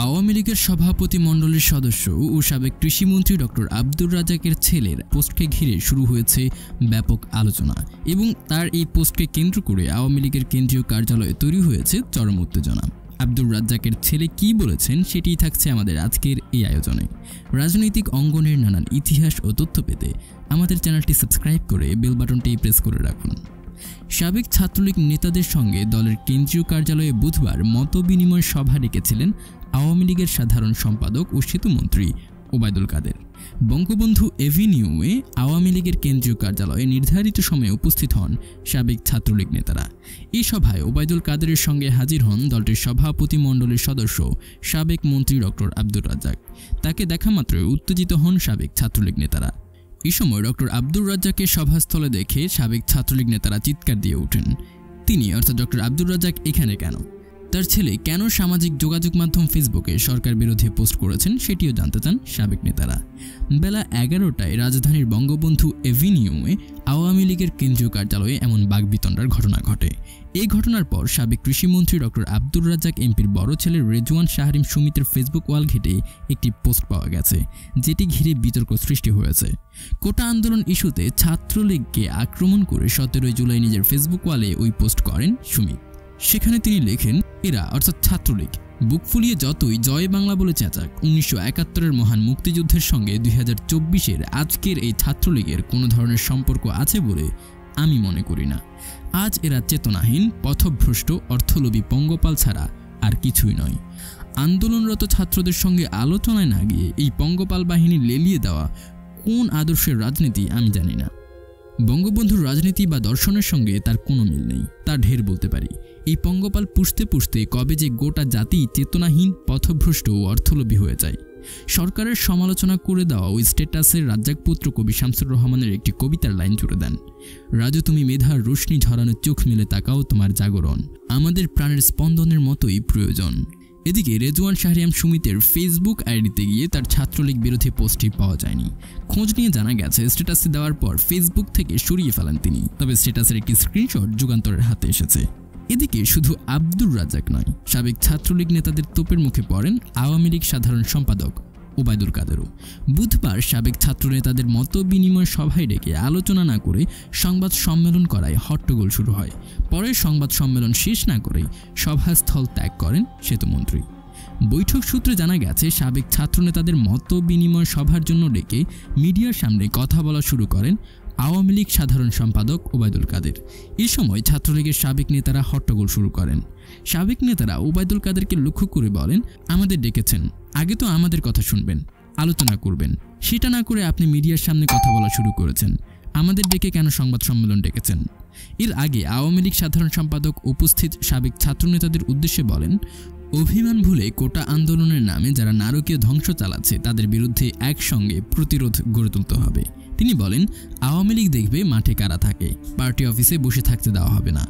আওয়ামী লীগের সভাপতি মণ্ডলীর সদস্য ও সাবেক কৃষিমন্ত্রী ডক্টর আব্দুর রাজ্জাকের ছেলের পোস্টকে ঘিরে শুরু হয়েছে ব্যাপক আলোচনা এবং তার এই পোস্টকে কেন্দ্র করে আওয়ামী লীগের কেন্দ্রীয় কার্যালয়ে তৈরি হয়েছে চরম উত্তেজনা। আব্দুর রাজ্জাকের ছেলে কি বলেছেন সেটিই থাকছে আমাদের আজকের এই আয়োজনে। রাজনৈতিক অঙ্গনের নানান ইতিহাস ও তথ্য পেতে আমাদের চ্যানেলটি সাবস্ক্রাইব করে বেল বাটনটি প্রেস করে রাখুন। সাবেক ছাত্রলীগ নেতাদের সঙ্গে দলের কেন্দ্রীয় কার্যালয়ে বুধবার মতবিনিময় সভা ডেকেছিলেন আওয়ামী লীগের সাধারণ সম্পাদক ও সেতুমন্ত্রী ওবায়দুল কাদের। বঙ্গবন্ধু এভিনিউয়ে আওয়ামী লীগের কেন্দ্রীয় কার্যালয়ে নির্ধারিত সময়ে উপস্থিত হন সাবেক ছাত্রলীগ নেতারা। এই সভায় ওবায়দুল কাদেরের সঙ্গে হাজির হন দলটির সভাপতি মণ্ডলীর সদস্য সাবেক মন্ত্রী ডক্টর আব্দুর রাজ্জাক। তাকে দেখা মাত্রই উত্তেজিত হন সাবেক ছাত্রলীগ নেতারা। এই সময় ডক্টর আব্দুর রাজ্জাককে সভাস্থলে দেখে সাবেক ছাত্রলীগ নেতারা চিৎকার দিয়ে ওঠেন, তিনি অর্থাৎ ডক্টর আব্দুর রাজ্জাক এখানে কেন? তার ছেলে কেন সামাজিক যোগাযোগ মাধ্যম ফেসবুকে সরকার বিরোধী পোস্ট করেছেন সেটিও জানতে চান সাবেক নেতারা। বেলা 11টায় রাজধানীর বঙ্গবন্ধু এভিনিউয়ে আওয়ামী লীগের কেন্দ্রীয় কার্যালয়ে এমন বাগবিতণ্ডার ঘটনা ঘটে। এই ঘটনার পর সাবেক কৃষিমন্ত্রী ডক্টর আব্দুর রাজ্জাক এমপির বড় ছেলে রেজওয়ান শাহরিম সুমিতের ফেসবুক ওয়াল ঘেটে একটি পোস্ট পাওয়া গেছে, যেটি ঘিরে বিতর্ক সৃষ্টি হয়েছে। কোটা আন্দোলন ইস্যুতে ছাত্রলীগকে আক্রমণ করে 17 জুলাই নিজের ফেসবুক ওয়ালে ওই পোস্ট করেন সুমিত। সেখানে তিনি লেখেন, এরা অর্থাৎ ছাত্রলীগ বুক ফুলিয়ে যতই জয় বাংলা বলে চেঁচাক, 1971-এর মহান মুক্তিযুদ্ধের সঙ্গে 2024-এর আজকের এই ছাত্রলীগের কোনো ধরনের সম্পর্ক আছে বলে আমি মনে করি না। আজ এরা চেতনাহীন, পথভ্রষ্ট, অর্থলোভী পঙ্গপাল ছাড়া আর কিছুই নয়। আন্দোলনরত ছাত্রদের সঙ্গে আলোচনায় না গিয়ে এই পঙ্গপাল বাহিনী লেলিয়ে দেওয়া কোন আদর্শের রাজনীতি আমি জানি না। বঙ্গবন্ধুর রাজনীতি বা দর্শনের সঙ্গে তার কোনো মিল নেই, তা ঢের বলতে পারি। এই পঙ্গপাল পুষতে পুষতে কবে যে গোটা জাতি চেতনাহীন, পথভ্রষ্ট ও অর্থলোভী হয়ে যায়। সরকারের সমালোচনা করে দেওয়া ওই স্ট্যাটাসের রাজ্জাক পুত্র কবি শামসুর রহমানের একটি কবিতার লাইন জুড়ে দেন, রাজু তুমি মেধার রোশনি ঝরানো চোখ মেলে তাকাও, তোমার জাগরণ আমাদের প্রাণের স্পন্দনের মতোই প্রয়োজন। এদিকে রেজওয়ান শাহরিয়াম সুমিতের ফেসবুক আইডিতে গিয়ে তার ছাত্রলীগ বিরোধী পোস্টটি পাওয়া যায়নি। খোঁজ নিয়ে জানা গেছে স্ট্যাটাসে দেওয়ার পর ফেসবুক থেকে সরিয়ে ফেলেন তিনি, তবে স্ট্যাটাসের একটি স্ক্রিনশট যুগান্তরের হাতে এসেছে। এদিকে শুধু আব্দুর রাজ্জাক নয়, সাবেক ছাত্রলীগ নেতাদের তোপের মুখে পড়েন আওয়ামী লীগ সাধারণ সম্পাদক ওবায়দুল কাদেরও। বুধবার সাবেক ছাত্র নেতাদের মত বিনিময় সভায় ডেকে আলোচনা না করে সংবাদ সম্মেলন করায় হট্টগোল শুরু হয়। পরে সংবাদ সম্মেলন শেষ না করেই সভাস্থল ত্যাগ করেন সেতুমন্ত্রী। বৈঠক সূত্রে জানা গেছে সাবেক ছাত্র নেতাদের মত বিনিময় সভার জন্য ডেকে মিডিয়ার সামনে কথা বলা শুরু করেন আওয়ামী লীগ সাধারণ সম্পাদক ওবায়দুল কাদের। এই সময় ছাত্রলীগের সাবেক নেতারা হট্টগোল শুরু করেন। সাবেক নেতারা ওবায়দুল কাদেরকে লক্ষ্য করে বলেন, আমাদের ডেকেছেন, আগে তো আমাদের কথা শুনবেন, আলোচনা করবেন, সেটা না করে আপনি মিডিয়ার সামনে কথা বলা শুরু করেছেন, আমাদের ডেকে কেন সংবাদ সম্মেলন ডেকেছেন? এর আগে আওয়ামী লীগ সাধারণ সম্পাদক উপস্থিত সাবেক ছাত্র নেতাদের উদ্দেশ্যে বলেন, অভিমান ভুলে কোটা আন্দোলনের নামে যারা নারকীয় ধ্বংস চালাচ্ছে তাদের বিরুদ্ধে একসঙ্গে প্রতিরোধ গড়ে তুলতে হবে। তিনি বলেন, আওয়ামী লীগ দেখবে মাঠে কারা থাকে, পার্টি অফিসে বসে থাকতে দেওয়া হবে না।